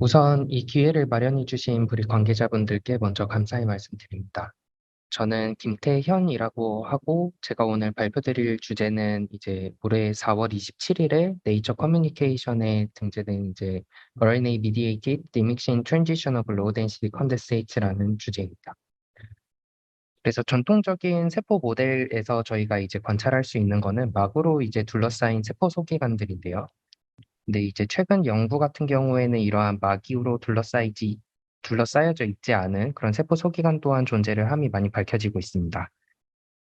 우선 이 기회를 마련해 주신 우리 관계자분들께 먼저 감사의 말씀드립니다. 저는 김태현이라고 하고 제가 오늘 발표드릴 주제는 이제 올해 4월 27일에 네이처 커뮤니케이션에 등재된 이제 RNA Mediated Remixing Transitional Low Density Condensate라는 주제입니다. 그래서 전통적인 세포 모델에서 저희가 이제 관찰할 수 있는 거는 막으로 이제 둘러싸인 세포 소기관들인데요. 근데 이제 최근 연구 같은 경우에는 이러한 막이로 둘러싸여져 있지 않은 그런 세포 소기관 또한 존재를 함이 많이 밝혀지고 있습니다.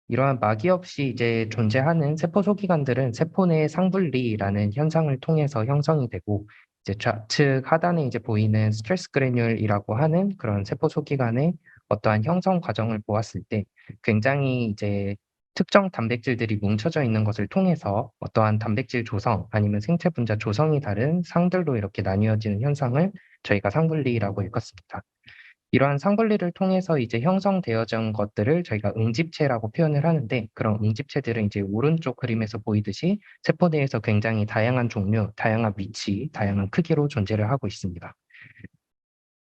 이러한 막이 없이 이제 존재하는 세포 소기관들은 세포 내 상분리라는 현상을 통해서 형성이 되고 이제 좌측 하단에 이제 보이는 스트레스 그래뉼이라고 하는 그런 세포 소기관의 어떠한 형성 과정을 보았을 때 굉장히 이제 특정 단백질들이 뭉쳐져 있는 것을 통해서 어떠한 단백질 조성 아니면 생체 분자 조성이 다른 상들로 이렇게 나뉘어지는 현상을 저희가 상분리라고 일컫습니다. 이러한 상분리를 통해서 이제 형성되어진 것들을 저희가 응집체라고 표현을 하는데 그런 응집체들은 이제 오른쪽 그림에서 보이듯이 세포 내에서 굉장히 다양한 종류, 다양한 위치, 다양한 크기로 존재를 하고 있습니다.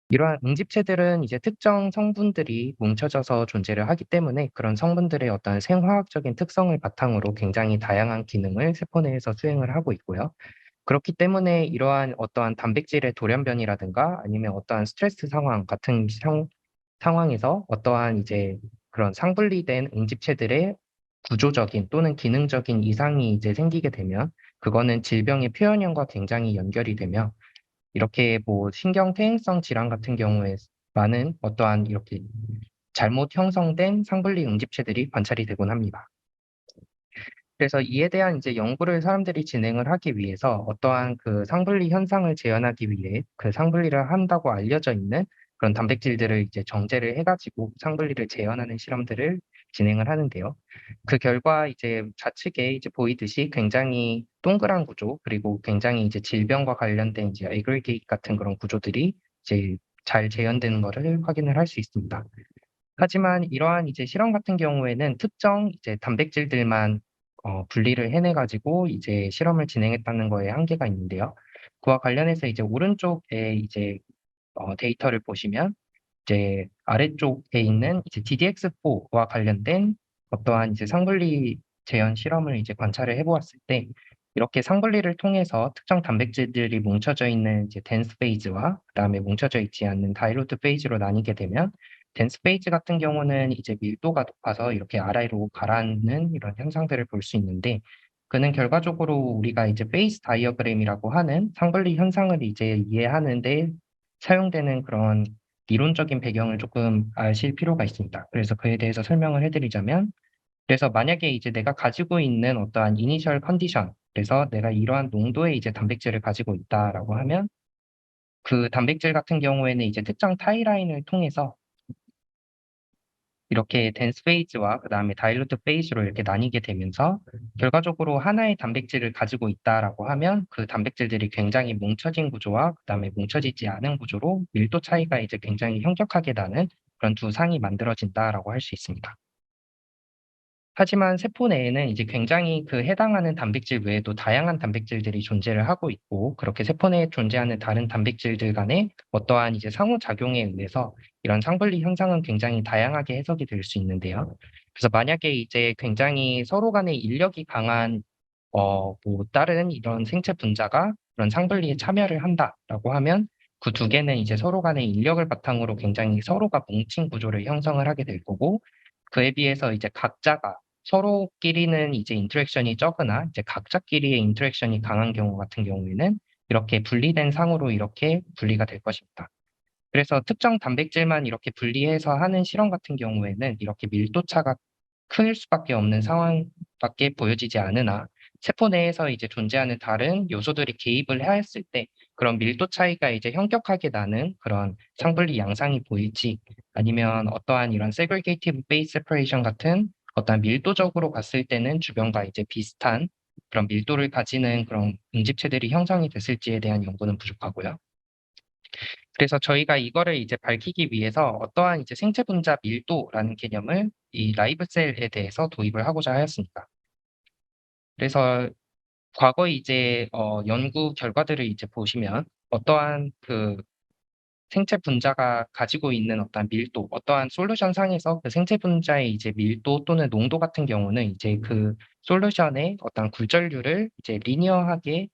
이러한 응집체들은 이제 특정 성분들이 뭉쳐져서 존재를 하기 때문에 그런 성분들의 어떤 생화학적인 특성을 바탕으로 굉장히 다양한 기능을 세포 내에서 수행을 하고 있고요. 그렇기 때문에 이러한 어떠한 단백질의 돌연변이라든가 아니면 어떠한 스트레스 상황 같은 상황에서 어떠한 이제 그런 상분리된 응집체들의 구조적인 또는 기능적인 이상이 이제 생기게 되면 그거는 질병의 표현형과 굉장히 연결이 되며 이렇게 뭐 신경퇴행성 질환 같은 경우에 많은 어떠한 이렇게 잘못 형성된 상분리 응집체들이 관찰이 되곤 합니다. 그래서 이에 대한 이제 연구를 사람들이 진행을 하기 위해서 어떠한 그 상분리 현상을 재현하기 위해 그 상분리를 한다고 알려져 있는 그런 단백질들을 이제 정제를 해가지고 상분리를 재현하는 실험들을 진행을 하는데요. 그 결과 이제 좌측에 이제 보이듯이 굉장히 동그란 구조 그리고 굉장히 이제 질병과 관련된 이제 에그리게이트 같은 그런 구조들이 이제 잘 재현되는 것을 확인을 할 수 있습니다. 하지만 이러한 이제 실험 같은 경우에는 특정 이제 단백질들만 분리를 해내 가지고 이제 실험을 진행했다는 거에 한계가 있는데요. 그와 관련해서 이제 오른쪽에 이제 데이터를 보시면 이제 아래쪽에 있는 이제 DDX4와 관련된 어떠한 이제 상분리 재현 실험을 이제 관찰을 해 보았을 때 이렇게 상분리를 통해서 특정 단백질들이 뭉쳐져 있는 이제 덴스 페이즈와 그다음에 뭉쳐져 있지 않는 다일루트 페이즈로 나뉘게 되면 덴스 페이즈 같은 경우는 이제 밀도가 높아서 이렇게 아래로 가라앉는 이런 현상들을 볼 수 있는데 그는 결과적으로 우리가 이제 페이스 다이어그램이라고 하는 상분리 현상을 이제 이해하는 데 사용되는 그런 이론적인 배경을 조금 아실 필요가 있습니다. 그래서 그에 대해서 설명을 해 드리자면 그래서 만약에 이제 내가 가지고 있는 어떠한 이니셜 컨디션 그래서 내가 이러한 농도의 이제 단백질을 가지고 있다라고 하면 그 단백질 같은 경우에는 이제 특정 타이라인을 통해서 이렇게 덴스 페이즈와 그다음에 다일루트 페이즈로 이렇게 나뉘게 되면서 결과적으로 하나의 단백질을 가지고 있다라고 하면 그 단백질들이 굉장히 뭉쳐진 구조와 그다음에 뭉쳐지지 않은 구조로 밀도 차이가 이제 굉장히 현격하게 나는 그런 두 상이 만들어진다라고 할 수 있습니다. 하지만 세포 내에는 이제 굉장히 그 해당하는 단백질 외에도 다양한 단백질들이 존재를 하고 있고 그렇게 세포 내에 존재하는 다른 단백질들 간의 어떠한 이제 상호작용에 의해서 이런 상분리 현상은 굉장히 다양하게 해석이 될 수 있는데요. 그래서 만약에 이제 굉장히 서로 간의 인력이 강한 뭐 다른 이런 생체 분자가 그런 상분리에 참여를 한다라고 하면 그 두 개는 이제 서로 간의 인력을 바탕으로 굉장히 서로가 뭉친 구조를 형성을 하게 될 거고 그에 비해서 이제 각자가 서로끼리는 이제 인터랙션이 적으나 이제 각자끼리의 인터랙션이 강한 경우 같은 경우에는 이렇게 분리된 상으로 이렇게 분리가 될 것입니다. 그래서 특정 단백질만 이렇게 분리해서 하는 실험 같은 경우에는 이렇게 밀도 차가 클 수밖에 없는 상황밖에 보여지지 않으나 세포 내에서 이제 존재하는 다른 요소들이 개입을 했을 때 그런 밀도 차이가 이제 현격하게 나는 그런 상분리 양상이 보일지 아니면 어떠한 이런 segregative phase separation 같은 어떤 밀도적으로 봤을 때는 주변과 이제 비슷한 그런 밀도를 가지는 그런 응집체들이 형성이 됐을지에 대한 연구는 부족하고요. 그래서 저희가 이거를 이제 밝히기 위해서 어떠한 이제 생체 분자 밀도라는 개념을 이 라이브 셀에 대해서 도입을 하고자 하였습니다. 그래서 과거 이제 연구 결과들을 이제 보시면 어떠한 그 생체 분자가 가지고 있는 어떠한 밀도, 어떠한 솔루션 상에서 그 생체 분자의 이제 밀도 또는 농도 같은 경우는 이제 그 솔루션의 어떤 굴절률을 이제 리니어하게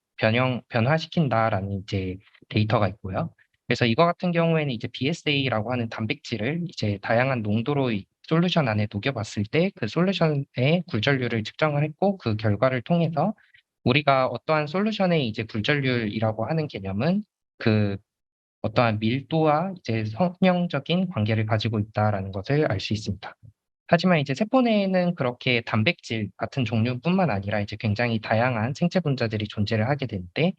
변화시킨다라는 이제 데이터가 있고요. 그래서 이거 같은 경우에는 이제 BSA라고 하는 단백질을 이제 다양한 농도로 이 솔루션 안에 녹여봤을 때 그 솔루션의 굴절률을 측정을 했고 그 결과를 통해서 우리가 어떠한 솔루션의 이제 굴절률이라고 하는 개념은 그 어떠한 밀도와 이제 선형적인 관계를 가지고 있다라는 것을 알 수 있습니다. 하지만 이제 세포 내에는 그렇게 단백질 같은 종류뿐만 아니라 이제 굉장히 다양한 생체 분자들이 존재를 하게 되는데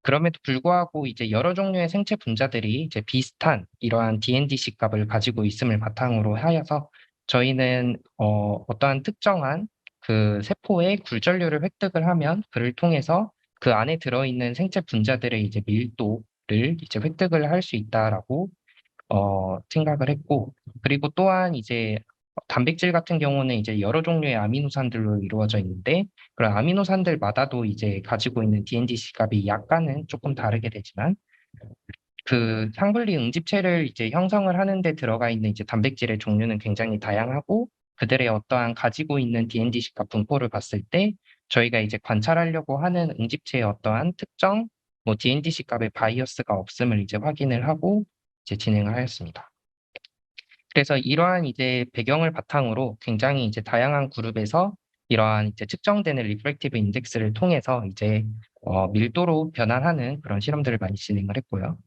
그럼에도 불구하고 이제 여러 종류의 생체 분자들이 이제 비슷한 이러한 DNDC 값을 가지고 있음을 바탕으로 하여서 저희는 어떠한 특정한 그 세포의 굴절률을 획득을 하면 그를 통해서 그 안에 들어있는 생체 분자들의 이제 밀도를 이제 획득을 할 수 있다라고 생각을 했고, 그리고 또한 이제 단백질 같은 경우는 이제 여러 종류의 아미노산들로 이루어져 있는데, 그런 아미노산들마다도 이제 가지고 있는 DNDC 값이 약간은 조금 다르게 되지만, 그 상분리 응집체를 이제 형성을 하는 데 들어가 있는 이제 단백질의 종류는 굉장히 다양하고, 그들의 어떠한 가지고 있는 DNDC 값 분포를 봤을 때, 저희가 이제 관찰하려고 하는 응집체의 어떠한 특정 뭐 DNDC 값의 바이어스가 없음을 이제 확인을 하고 이제 진행을 하였습니다. 그래서 이러한 이제 배경을 바탕으로 굉장히 이제 다양한 그룹에서 이러한 이제 측정되는 리프렉티브 인덱스를 통해서 이제 밀도로 변환하는 그런 실험들을 많이 진행을 했고요.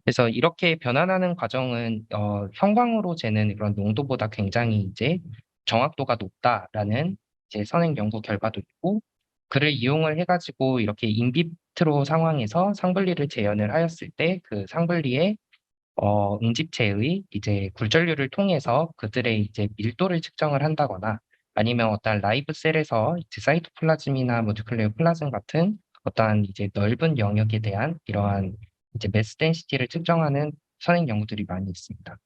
그래서 이렇게 변환하는 과정은 형광으로 재는 이런 농도보다 굉장히 이제 정확도가 높다라는 이제 선행 연구 결과도 있고, 그를 이용을 해가지고 이렇게 인비트로 상황에서 상분리를 재현을 하였을 때 그 상분리의 응집체의 이제 굴절률을 통해서 그들의 이제 밀도를 측정을 한다거나 아니면 어떤 라이브 셀에서 이제 사이토플라즘이나 뭐 뉴클레오 플라즘 같은 어떠한 이제 넓은 영역에 대한 이러한 이제 매스 덴시티를 측정하는 선행 연구들이 많이 있습니다.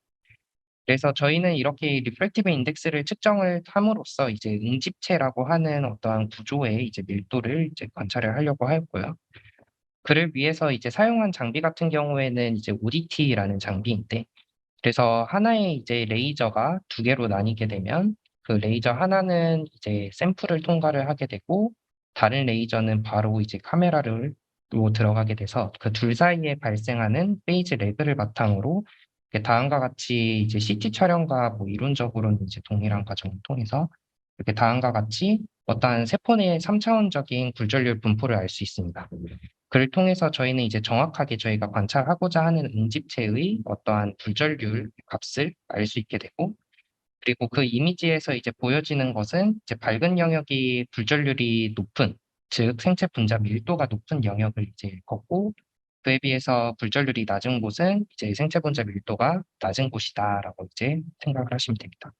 그래서 저희는 이렇게 리프렉티브 인덱스를 측정을 함으로써 이제 응집체라고 하는 어떠한 구조의 이제 밀도를 이제 관찰을 하려고 하였고요. 그를 위해서 이제 사용한 장비 같은 경우에는 이제 ODT라는 장비인데, 그래서 하나의 이제 레이저가 두 개로 나뉘게 되면 그 레이저 하나는 이제 샘플을 통과를 하게 되고 다른 레이저는 바로 이제 카메라를 로 들어가게 돼서 그 둘 사이에 발생하는 페이즈 레그를 바탕으로 이렇게 다음과 같이 이제 CT 촬영과 뭐 이론적으로는 이제 동일한 과정을 통해서 이렇게 다음과 같이 어떠한 세포 내의 3차원적인 굴절률 분포를 알 수 있습니다. 그를 통해서 저희는 이제 정확하게 저희가 관찰하고자 하는 응집체의 어떠한 굴절률 값을 알 수 있게 되고, 그리고 그 이미지에서 이제 보여지는 것은 이제 밝은 영역이 굴절률이 높은, 즉 생체 분자 밀도가 높은 영역을 이제 걷고, 그에 비해서 굴절률이 낮은 곳은 이제 생체 분자 밀도가 낮은 곳이다라고 이제 생각을 하시면 됩니다.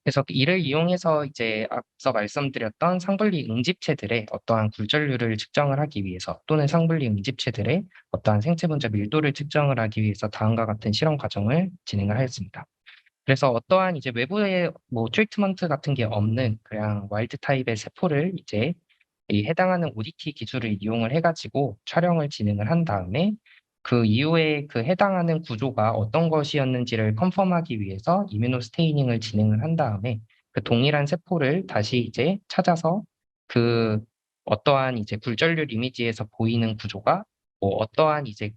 그래서 이를 이용해서 이제 앞서 말씀드렸던 상분리 응집체들의 어떠한 굴절률을 측정을 하기 위해서 또는 상분리 응집체들의 어떠한 생체 분자 밀도를 측정을 하기 위해서 다음과 같은 실험 과정을 진행을 하였습니다. 그래서 어떠한 이제 외부의 뭐 트리트먼트 같은 게 없는 그냥 와일드 타입의 세포를 이제 이 해당하는 ODT 기술을 이용을 해가지고 촬영을 진행을 한 다음에 그 이후에 그 해당하는 구조가 어떤 것이었는지를 컨펌하기 위해서 이뮤노 스테이닝을 진행을 한 다음에 그 동일한 세포를 다시 이제 찾아서 그 어떠한 이제 굴절률 이미지에서 보이는 구조가 뭐 어떠한 이제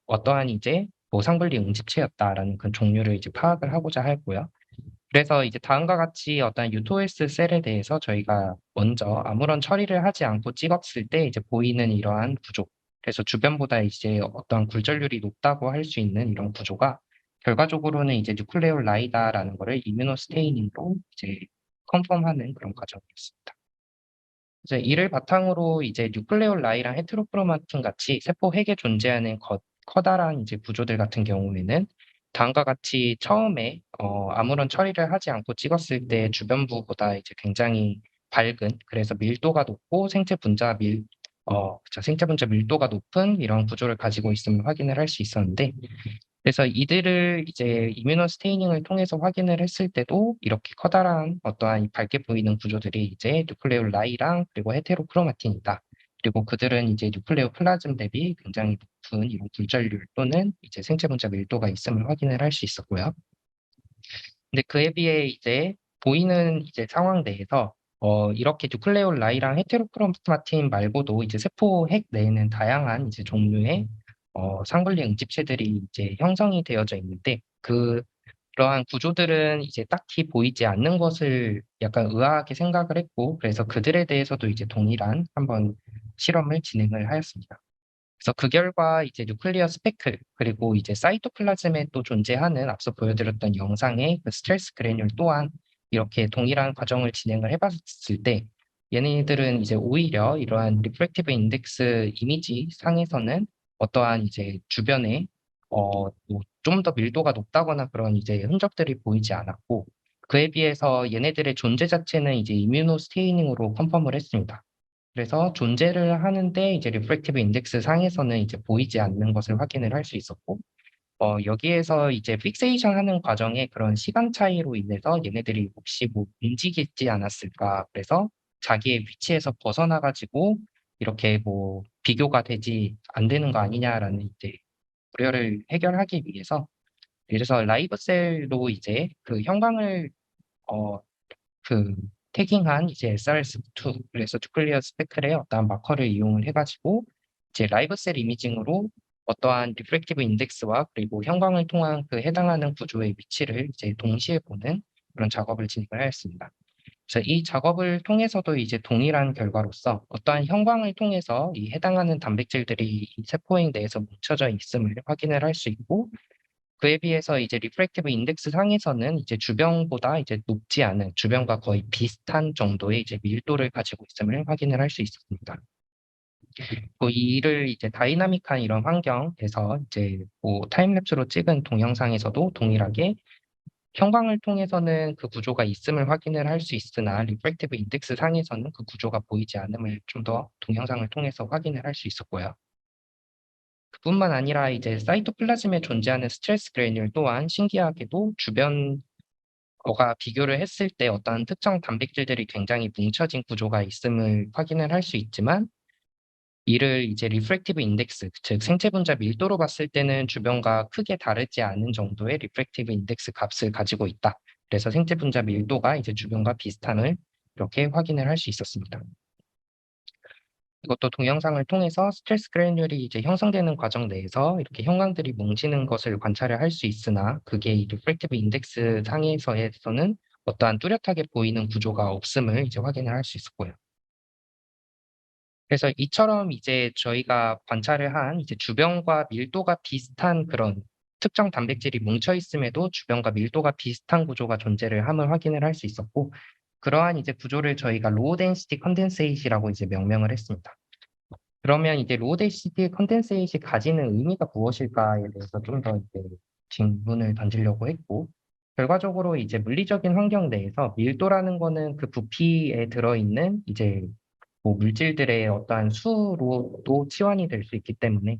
어떠한 이제 뭐 상분리 응집체였다라는 그 종류를 이제 파악을 하고자 하고요. 그래서 이제 다음과 같이 어떤 유토스 셀에 대해서 저희가 먼저 아무런 처리를 하지 않고 찍었을 때 이제 보이는 이러한 구조. 그래서 주변보다 이제 어떤 굴절률이 높다고 할 수 있는 이런 구조가 결과적으로는 이제 뉴클레올라이다라는 거를 이뮤노 스테이닝으로 이제 컨펌하는 그런 과정이었습니다. 이제 이를 바탕으로 이제 뉴클레올라이랑 헤테로크로마틴 같이 세포 핵에 존재하는 커다란 이제 구조들 같은 경우에는 다음과 같이 처음에 아무런 처리를 하지 않고 찍었을 때 주변부보다 이제 굉장히 밝은, 그래서 밀도가 높고 그쵸, 생체 분자 밀도가 높은 이런 구조를 가지고 있음을 확인을 할 수 있었는데, 그래서 이들을 이제 이뮤노 스테이닝을 통해서 확인을 했을 때도 이렇게 커다란 어떠한 밝게 보이는 구조들이 이제 뉴클레올라이랑 그리고 헤테로크로마틴이다 그리고 그들은 이제 뉴클레오 플라즘 대비 굉장히 높은 이런 굴절률 또는 이제 생체 분자 밀도가 있음을 확인을 할 수 있었고요. 근데 그에 비해 이제 보이는 이제 상황 내에서 이렇게 뉴클레올 라이랑 헤테로크로마틴 말고도 이제 세포 핵 내에는 다양한 이제 종류의 상분리 응집체들이 이제 형성이 되어져 있는데 그러한 구조들은 이제 딱히 보이지 않는 것을 약간 의아하게 생각을 했고 그래서 그들에 대해서도 이제 동일한 한번 실험을 진행을 하였습니다. 그래서 그 결과 이제 뉴클리어 스페클 그리고 이제 사이토플라즘에 또 존재하는 앞서 보여드렸던 영상의 그 스트레스 그래뉼 또한 이렇게 동일한 과정을 진행을 해봤을 때 얘네들은 이제 오히려 이러한 리프렉티브 인덱스 이미지 상에서는 어떠한 이제 주변에 좀 더 밀도가 높다거나 그런 이제 흔적들이 보이지 않았고 그에 비해서 얘네들의 존재 자체는 이제 이뮤노 스테이닝으로 컨펌을 했습니다. 그래서 존재를 하는데 이제 리프렉티브 인덱스 상에서는 이제 보이지 않는 것을 확인을 할 수 있었고, 여기에서 이제 픽세이션 하는 과정에 그런 시간 차이로 인해서 얘네들이 혹시 뭐 움직이지 않았을까. 그래서 자기의 위치에서 벗어나가지고 이렇게 뭐 비교가 되지 안 되는 거 아니냐라는 이제 우려를 해결하기 위해서 그래서 라이브 셀로 이제 그 형광을 어, 그 태깅한 이제 SRS2 그래서 뉴클리어 스페클의 어떠한 마커를 이용을 해가지고 이제 라이브 셀 이미징으로 어떠한 리프렉티브 인덱스와 그리고 형광을 통한 그 해당하는 구조의 위치를 이제 동시에 보는 그런 작업을 진행을 하였습니다. 그래서 이 작업을 통해서도 이제 동일한 결과로서 어떠한 형광을 통해서 이 해당하는 단백질들이 이 세포행 내에서 뭉쳐져 있음을 확인을 할 수 있고 그에 비해서 이제 리프렉티브 인덱스 상에서는 이제 주변보다 이제 높지 않은 주변과 거의 비슷한 정도의 이제 밀도를 가지고 있음을 확인을 할 수 있었습니다. 또 이를 이제 다이나믹한 이런 환경에서 이제 뭐 타임랩스로 찍은 동영상에서도 동일하게 형광을 통해서는 그 구조가 있음을 확인을 할 수 있으나 리프렉티브 인덱스 상에서는 그 구조가 보이지 않음을 좀 더 동영상을 통해서 확인을 할 수 있었고요. 그뿐만 아니라 이제 사이토플라즘에 존재하는 스트레스 그래뉼 또한 신기하게도 주변 거가 비교를 했을 때 어떤 특정 단백질들이 굉장히 뭉쳐진 구조가 있음을 확인을 할 수 있지만 이를 이제 리프렉티브 인덱스, 즉 생체 분자 밀도로 봤을 때는 주변과 크게 다르지 않은 정도의 리프렉티브 인덱스 값을 가지고 있다. 그래서 생체 분자 밀도가 이제 주변과 비슷함을 이렇게 확인을 할 수 있었습니다. 이것도 동영상을 통해서 스트레스 그래뉼이 이제 형성되는 과정 내에서 이렇게 형광들이 뭉치는 것을 관찰을 할 수 있으나 그게 이 리프렉티브 인덱스 상에서는 어떠한 뚜렷하게 보이는 구조가 없음을 이제 확인을 할 수 있었고요. 그래서 이처럼 이제 저희가 관찰을 한 이제 주변과 밀도가 비슷한 그런 특정 단백질이 뭉쳐 있음에도 주변과 밀도가 비슷한 구조가 존재를 함을 확인을 할 수 있었고 그러한 이제 구조를 저희가 로우 덴시티 컨덴세이트라고 이제 명명을 했습니다. 그러면 이제 로우 덴시티 컨덴세이트이 가지는 의미가 무엇일까에 대해서 좀 더 이제 질문을 던지려고 했고 결과적으로 이제 물리적인 환경 내에서 밀도라는 거는 그 부피에 들어있는 이제 뭐 물질들의 어떠한 수로도 치환이 될 수 있기 때문에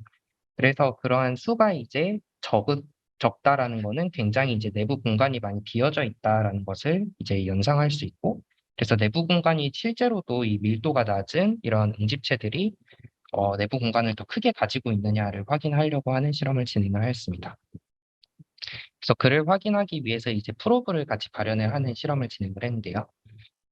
그래서 그러한 수가 이제 적다라는 거는 굉장히 이제 내부 공간이 많이 비어져 있다라는 것을 이제 연상할 수 있고 그래서 내부 공간이 실제로도 이 밀도가 낮은 이런 응집체들이 내부 공간을 더 크게 가지고 있느냐를 확인하려고 하는 실험을 진행을 하였습니다. 그래서 그를 확인하기 위해서 이제 프로브를 같이 발현을 하는 실험을 진행을 했는데요.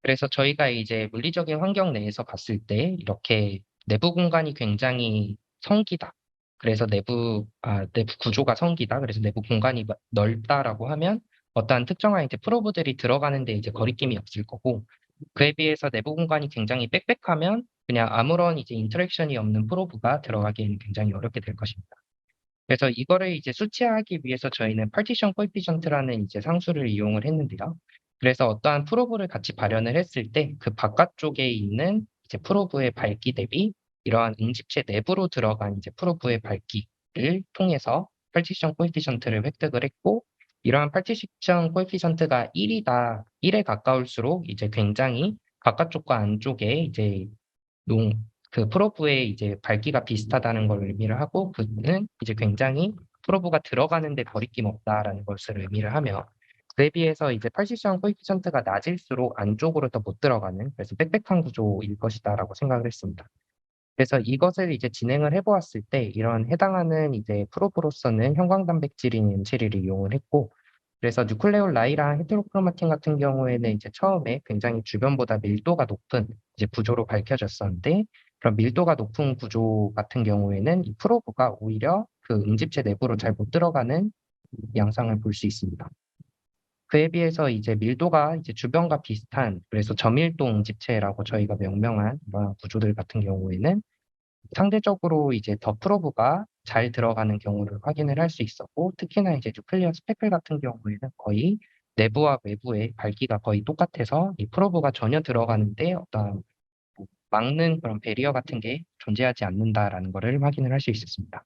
그래서 저희가 이제 물리적인 환경 내에서 봤을 때 이렇게 내부 공간이 굉장히 성기다. 그래서 내부 구조가 성기다. 그래서 내부 공간이 넓다라고 하면 어떠한 특정한 이제 프로브들이 들어가는데 이제 거리낌이 없을 거고 그에 비해서 내부 공간이 굉장히 빽빽하면 그냥 아무런 이제 인터랙션이 없는 프로브가 들어가기에는 굉장히 어렵게 될 것입니다. 그래서 이거를 이제 수치하기 위해서 저희는 파티션 코에피션트라는 이제 상수를 이용을 했는데요. 그래서 어떠한 프로브를 같이 발현을 했을 때 그 바깥쪽에 있는 이제 프로브의 밝기 대비 이러한 응집체 내부로 들어간 이제 프로브의 밝기를 통해서 파티션 코에피션트를 획득을 했고 이러한 파티션 코에피션트가 1이다, 1에 가까울수록 이제 굉장히 바깥쪽과 안쪽에 이제 농, 그 프로브의 이제 밝기가 비슷하다는 걸 의미를 하고 그는 이제 굉장히 프로브가 들어가는데 거리낌 없다라는 것을 의미를 하며 그에 비해서 이제 팔시션 코에피션트가 낮을수록 안쪽으로 더 못 들어가는 그래서 빽빽한 구조일 것이다라고 생각을 했습니다. 그래서 이것을 이제 진행을 해 보았을 때 이런 해당하는 이제 프로브로서는 형광단백질인 엔체리를 이용을 했고, 그래서 누클레올 라이랑 헤테로크로마틴 같은 경우에는 이제 처음에 굉장히 주변보다 밀도가 높은 이제 구조로 밝혀졌었는데, 그런 밀도가 높은 구조 같은 경우에는 이 프로브가 오히려 그 응집체 내부로 잘 못 들어가는 양상을 볼 수 있습니다. 그에 비해서 이제 밀도가 이제 주변과 비슷한, 그래서 저밀도 응집체라고 저희가 명명한 이러한 구조들 같은 경우에는 상대적으로 이제 더 프로브가 잘 들어가는 경우를 확인을 할 수 있었고, 특히나 이제 뉴클리어 스페클 같은 경우에는 거의 내부와 외부의 밝기가 거의 똑같아서 이 프로브가 전혀 들어가는데 어떤 뭐 막는 그런 배리어 같은 게 존재하지 않는다라는 것을 확인을 할 수 있었습니다.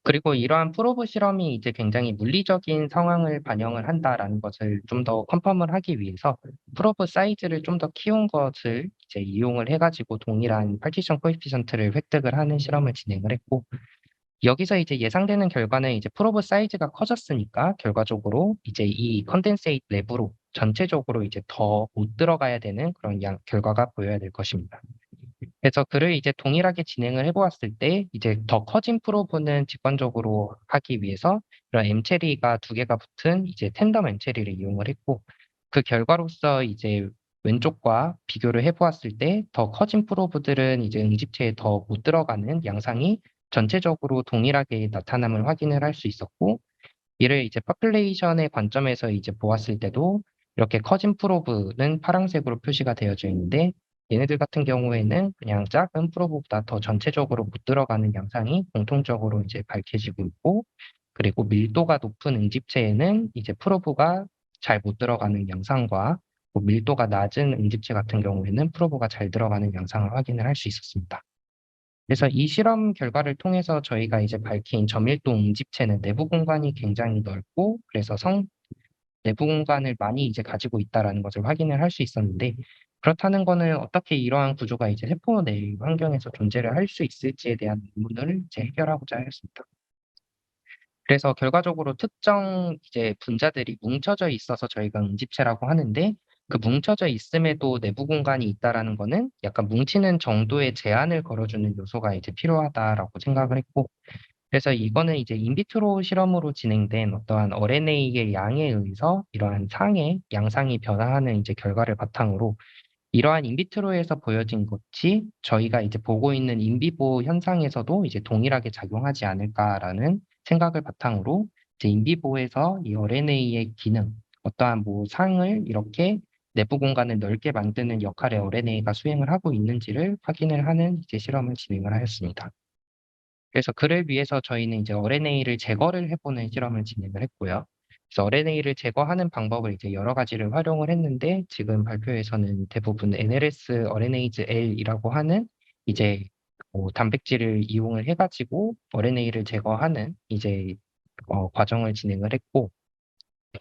그리고 이러한 프로브 실험이 이제 굉장히 물리적인 상황을 반영을 한다라는 것을 좀 더 컨펌을 하기 위해서 프로브 사이즈를 좀 더 키운 것을 이제 이용을 해가지고 동일한 파티션 코에피션트를 획득을 하는 실험을 진행을 했고, 여기서 이제 예상되는 결과는 이제 프로브 사이즈가 커졌으니까 결과적으로 이제 이 컨덴세이트 내부로 전체적으로 이제 더 못 들어가야 되는 그런 결과가 보여야 될 것입니다. 그래서 그를 이제 동일하게 진행을 해보았을 때 이제 더 커진 프로브는 직관적으로 하기 위해서 이런 M체리가 두 개가 붙은 이제 텐덤 M체리를 이용을 했고, 그 결과로서 이제 왼쪽과 비교를 해보았을 때 더 커진 프로브들은 이제 응집체에 더 못 들어가는 양상이 전체적으로 동일하게 나타남을 확인을 할 수 있었고, 이를 이제 퍼퓰레이션의 관점에서 이제 보았을 때도 이렇게 커진 프로브는 파란색으로 표시가 되어져 있는데, 얘네들 같은 경우에는 그냥 작은 프로브보다 더 전체적으로 못 들어가는 양상이 공통적으로 이제 밝혀지고 있고, 그리고 밀도가 높은 응집체에는 이제 프로브가 잘 못 들어가는 양상과 뭐 밀도가 낮은 응집체 같은 경우에는 프로브가 잘 들어가는 양상을 확인을 할 수 있었습니다. 그래서 이 실험 결과를 통해서 저희가 이제 밝힌 저밀도 응집체는 내부 공간이 굉장히 넓고, 그래서 내부 공간을 많이 이제 가지고 있다라는 것을 확인을 할 수 있었는데, 그렇다는 거는 어떻게 이러한 구조가 이제 세포 내 환경에서 존재를 할 수 있을지에 대한 의문을 이제 해결하고자 하였습니다. 그래서 결과적으로 특정 이제 분자들이 뭉쳐져 있어서 저희가 응집체라고 하는데, 그 뭉쳐져 있음에도 내부 공간이 있다라는 거는 약간 뭉치는 정도의 제한을 걸어주는 요소가 이제 필요하다라고 생각을 했고, 그래서 이거는 이제 인비트로 실험으로 진행된 어떠한 RNA의 양에 의해서 이러한 상의 양상이 변화하는 이제 결과를 바탕으로 이러한 인비트로에서 보여진 것이 저희가 이제 보고 있는 인비보 현상에서도 이제 동일하게 작용하지 않을까라는 생각을 바탕으로 이제 인비보에서 이 RNA의 기능, 어떠한 뭐 상을 이렇게 내부 공간을 넓게 만드는 역할을 RNA가 수행을 하고 있는지를 확인을 하는 이제 실험을 진행을 하였습니다. 그래서 그를 위해서 저희는 이제 RNA를 제거를 해보는 실험을 진행을 했고요. 그래서 RNA를 제거하는 방법을 이제 여러 가지를 활용을 했는데, 지금 발표에서는 대부분 NLS RNase L이라고 하는 이제 단백질을 이용을 해가지고 RNA를 제거하는 이제 과정을 진행을 했고,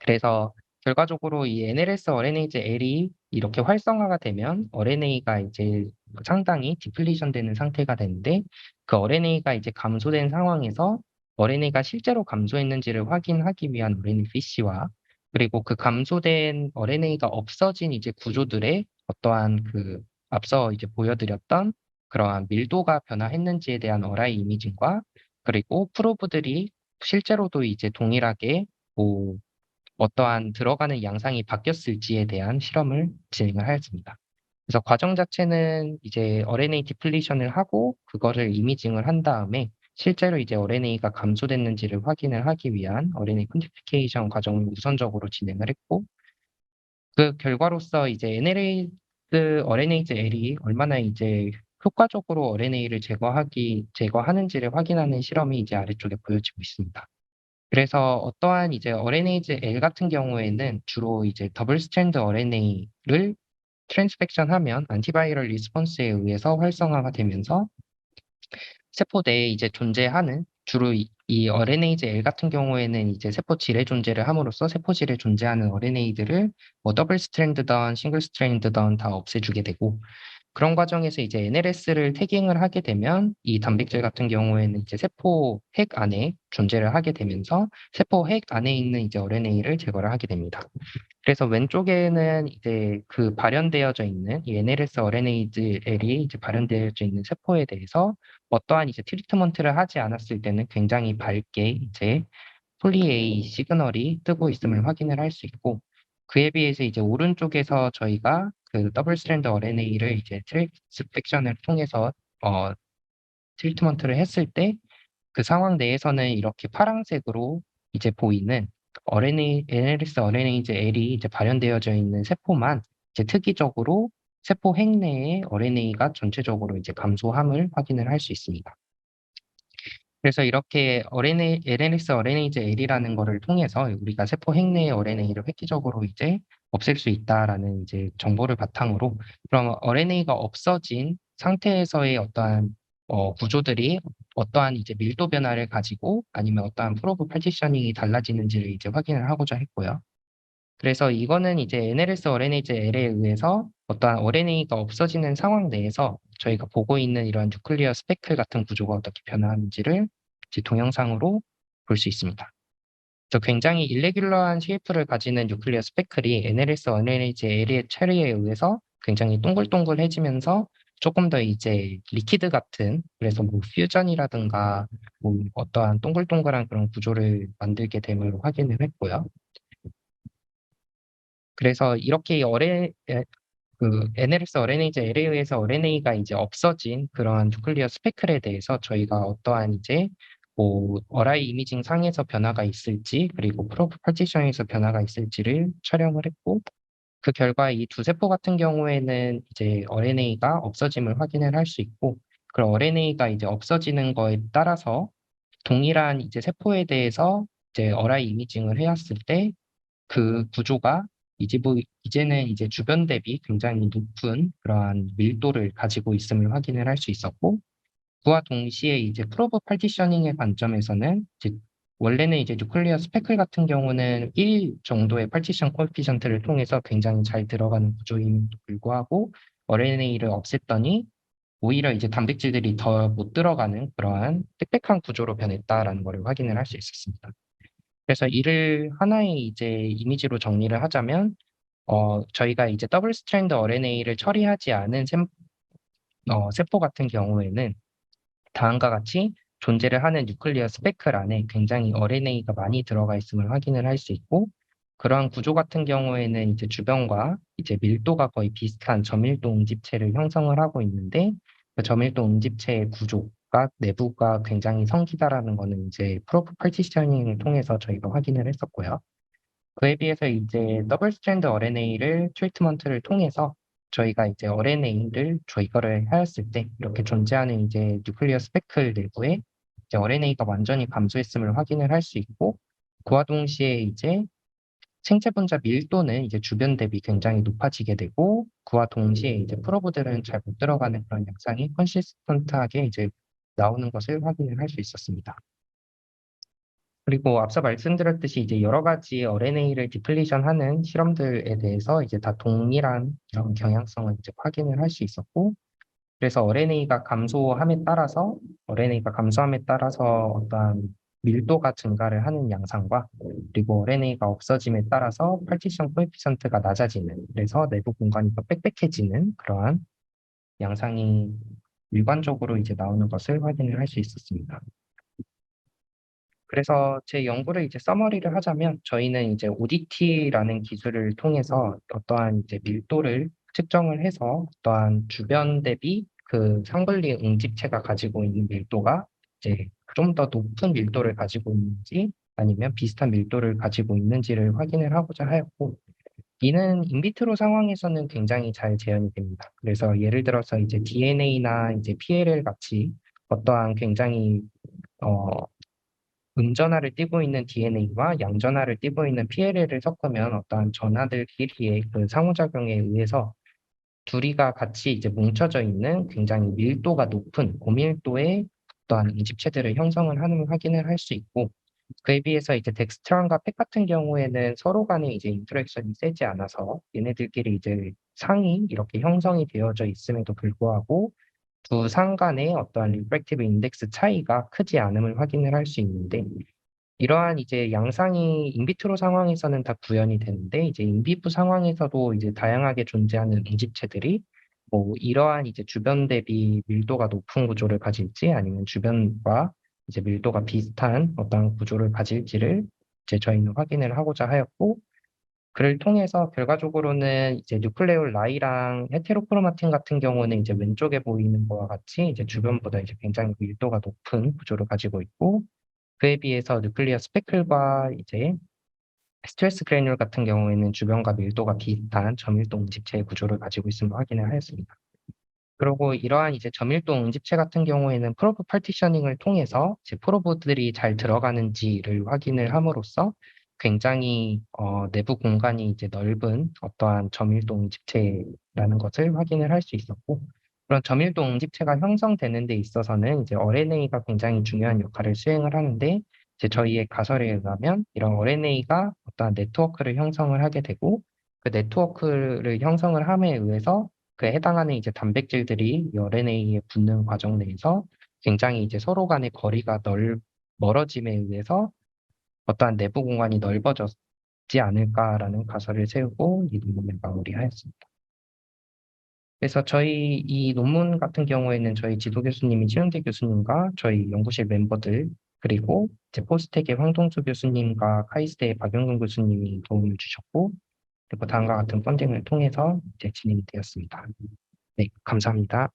그래서 결과적으로 이 NLS RNase L이 이렇게 활성화가 되면 RNA가 이제 상당히 디플리션 되는 상태가 되는데, 그 RNA가 이제 감소된 상황에서 RNA가 실제로 감소했는지를 확인하기 위한 RNA-Fish와, 그리고 그 감소된 RNA가 없어진 이제 구조들의 어떠한 그 앞서 이제 보여드렸던 그러한 밀도가 변화했는지에 대한 어라이 이미징과, 그리고 프로브들이 실제로도 이제 동일하게 뭐 어떠한 들어가는 양상이 바뀌었을지에 대한 실험을 진행을 하였습니다. 그래서 과정 자체는 이제 RNA 디플리션을 하고 그거를 이미징을 한 다음에 실제로 이제 RNA가 감소됐는지를 확인을 하기 위한 RNA 퀀티피케이션 과정을 우선적으로 진행을 했고, 그 결과로서 이제 RNase L이 얼마나 이제 효과적으로 RNA를 제거하는지를 확인하는 실험이 이제 아래쪽에 보여지고 있습니다. 그래서 어떠한 이제 RNase L 같은 경우에는 주로 이제 더블 스트랜드 RNA를 트랜스펙션하면 안티바이럴 리스폰스에 의해서 활성화가 되면서 세포 내에 이제 존재하는 주로 이 RNase L 같은 경우에는 이제 세포질에 존재를 함으로써 세포질에 존재하는 RNA들을 뭐 더블 스트랜드든 싱글 스트랜드든 다 없애주게 되고, 그런 과정에서 이제 NLS를 태깅을 하게 되면 이 단백질 같은 경우에는 이제 세포 핵 안에 존재를 하게 되면서 세포 핵 안에 있는 이제 RNA를 제거를 하게 됩니다. 그래서 왼쪽에는 이제 그 발현되어져 있는 이 NLS RNA들이 이제 발현되어져 있는 세포에 대해서 어떠한 이제 트리트먼트를 하지 않았을 때는 굉장히 밝게 이제 폴리-A 시그널이 뜨고 있음을 확인을 할 수 있고, 그에 비해서 이제 오른쪽에서 저희가 그 더블 스트랜드 RNA를 이제 트랜스펙션을 통해서 어, 트리트먼트를 했을 때 그 상황 내에서는 이렇게 파란색으로 이제 보이는 NLS RNase L이 이제 발현되어져 있는 세포만 이제 특이적으로 세포 핵 내의 RNA가 전체적으로 이제 감소함을 확인을 할 수 있습니다. 그래서 이렇게 LNS RNase L이라는 거를 통해서 우리가 세포 핵 내의 RNA를 획기적으로 이제 없앨 수 있다라는 이제 정보를 바탕으로, 그럼 RNA가 없어진 상태에서의 어떠한 구조들이 어떠한 이제 밀도 변화를 가지고 아니면 어떠한 프로브 파티셔닝이 달라지는지를 이제 확인을 하고자 했고요. 그래서 이거는 이제 NLS RNase L에 의해서 어떠한 RNA가 없어지는 상황 내에서 저희가 보고 있는 이런 뉴클리어 스페클 같은 구조가 어떻게 변화하는지를 이제 동영상으로 볼 수 있습니다. 그래서 굉장히 일레귤러한 쉐이프를 가지는 뉴클리어 스페클이 NLS RNase L의 처리에 의해서 굉장히 동글동글해지면서 조금 더 이제 리퀴드 같은, 그래서 뭐 퓨전이라든가 뭐 어떠한 동글동글한 그런 구조를 만들게 됨을 확인을 했고요. 그래서 이렇게 그 NLS RNase L에 의해서 RNA가 이제 없어진 그러한 뉴클리어 스페클에 대해서 저희가 어떠한 이제 뭐 RI 이미징 상에서 변화가 있을지, 그리고 프로브 파티션에서 변화가 있을지를 촬영을 했고, 그 결과 이 두 세포 같은 경우에는 이제 RNA가 없어짐을 확인을 할 수 있고, 그런 RNA가 이제 없어지는 거에 따라서 동일한 이제 세포에 대해서 이제 RI 이미징을 해왔을 때 그 구조가 이제는 이제 주변 대비 굉장히 높은 그러한 밀도를 가지고 있음을 확인을 할 수 있었고, 그와 동시에 이제 프로브 파티셔닝의 관점에서는 이제 원래는 이제 뉴클리어 스페클 같은 경우는 1 정도의 파티션 코에피션트를 통해서 굉장히 잘 들어가는 구조임에도 불구하고 RNA를 없앴더니 오히려 이제 단백질들이 더 못 들어가는 그러한 빽빽한 구조로 변했다라는 것을 확인을 할 수 있었습니다. 그래서 이를 하나의 이제 이미지로 정리를 하자면, 저희가 이제 더블 스트랜드 RNA를 처리하지 않은 세포 같은 경우에는 다음과 같이 존재를 하는 뉴클리어 스페클 안에 굉장히 RNA가 많이 들어가 있음을 확인을 할 수 있고, 그러한 구조 같은 경우에는 이제 주변과 이제 밀도가 거의 비슷한 저밀도 응집체를 형성을 하고 있는데, 그 저밀도 응집체의 구조가 내부가 굉장히 성기다라는 거는 이제 프로브 파티셔닝을 통해서 저희가 확인을 했었고요. 그에 비해서 이제 더블 스트랜드 RNA를 트리트먼트를 통해서 저희가 이제 RNA를 조이거를 하였을 때 이렇게 존재하는 이제 뉴클리어 스페클 내부에 이제 RNA가 완전히 감소했음을 확인을 할 수 있고, 그와 동시에 이제 생체 분자 밀도는 이제 주변 대비 굉장히 높아지게 되고, 그와 동시에 이제 프로브들은 잘 못 들어가는 그런 양상이 컨시스턴트하게 이제 나오는 것을 확인을 할 수 있었습니다. 그리고 앞서 말씀드렸듯이 이제 여러 가지 RNA를 디플리션하는 실험들에 대해서 이제 다 동일한 이런 경향성을 이제 확인을 할 수 있었고, 그래서 RNA가 감소함에 따라서 어떠한 밀도가 증가를 하는 양상과, 그리고 RNA가 없어짐에 따라서 파티션 코에피션트가 낮아지는, 그래서 내부 공간이 더 빽빽해지는 그러한 양상이 일관적으로 이제 나오는 것을 확인을 할 수 있었습니다. 그래서 제 연구를 이제 서머리를 하자면, 저희는 이제 ODT라는 기술을 통해서 어떠한 이제 밀도를 측정을 해서 어떠한 주변 대비 그 상분리 응집체가 가지고 있는 밀도가 이제 좀 더 높은 밀도를 가지고 있는지 아니면 비슷한 밀도를 가지고 있는지를 확인을 하고자 하였고, 이는 인비트로 상황에서는 굉장히 잘 재현이 됩니다. 그래서 예를 들어서 이제 DNA나 이제 PLL 같이 어떠한 굉장히 어, 음전하를 띠고 있는 DNA와 양전하를 띠고 있는 PLL을 섞으면 어떠한 전하들끼리의 그 상호작용에 의해서 둘이가 같이 이제 뭉쳐져 있는 굉장히 밀도가 높은 고밀도의 어떠한 응집체들을 형성을 하는 확인을 할 수 있고, 그에 비해서 이제 덱스트랑과 팩 같은 경우에는 서로 간에 이제 인터랙션이 세지 않아서 얘네들끼리 이제 상이 이렇게 형성이 되어져 있음에도 불구하고 두 상 간의 어떠한 리프렉티브 인덱스 차이가 크지 않음을 확인을 할 수 있는데 이러한 이제 양상이 인비트로 상황에서는 다 구현이 되는데 이제 인비브 상황에서도 이제 다양하게 존재하는 응집체들이 뭐 이러한 이제 주변 대비 밀도가 높은 구조를 가질지 아니면 주변과 이제 밀도가 비슷한 어떤 구조를 가질지를 이제 저희는 확인을 하고자 하였고 그를 통해서 결과적으로는 이제 뉴클레올 라이랑 헤테로크로마틴 같은 경우는 이제 왼쪽에 보이는 거와 같이 이제 주변보다 이제 굉장히 밀도가 높은 구조를 가지고 있고 그에 비해서 뉴클리어 스페클과 이제 스트레스 그래놀 같은 경우에는 주변과 밀도가 비슷한 저밀도 응집체의 구조를 가지고 있음을 확인을 하였습니다. 그리고 이러한 이제 저밀도 응집체 같은 경우에는 프로브 파티셔닝을 통해서 이제 프로브들이 잘 들어가는지를 확인을 함으로써 굉장히 내부 공간이 이제 넓은 어떠한 저밀도 응집체라는 것을 확인을 할 수 있었고 그런 저밀도 응집체가 형성되는 데 있어서는 이제 RNA가 굉장히 중요한 역할을 수행을 하는데 이제 저희의 가설에 의하면 이런 RNA가 어떠한 네트워크를 형성을 하게 되고 그 네트워크를 형성을 함에 의해서 그에 해당하는 이제 단백질들이 이 RNA에 붙는 과정 내에서 굉장히 이제 서로 간의 거리가 멀어짐에 의해서 어떠한 내부 공간이 넓어졌지 않을까라는 가설을 세우고 이 논문을 마무리하였습니다. 그래서 저희 이 논문 같은 경우에는 저희 지도 교수님이 최영대 교수님과 저희 연구실 멤버들 그리고 이제 포스텍의 황동수 교수님과 카이스트의 박영근 교수님이 도움을 주셨고 그리고 다음과 같은 펀딩을 통해서 이제 진행이 되었습니다. 네, 감사합니다.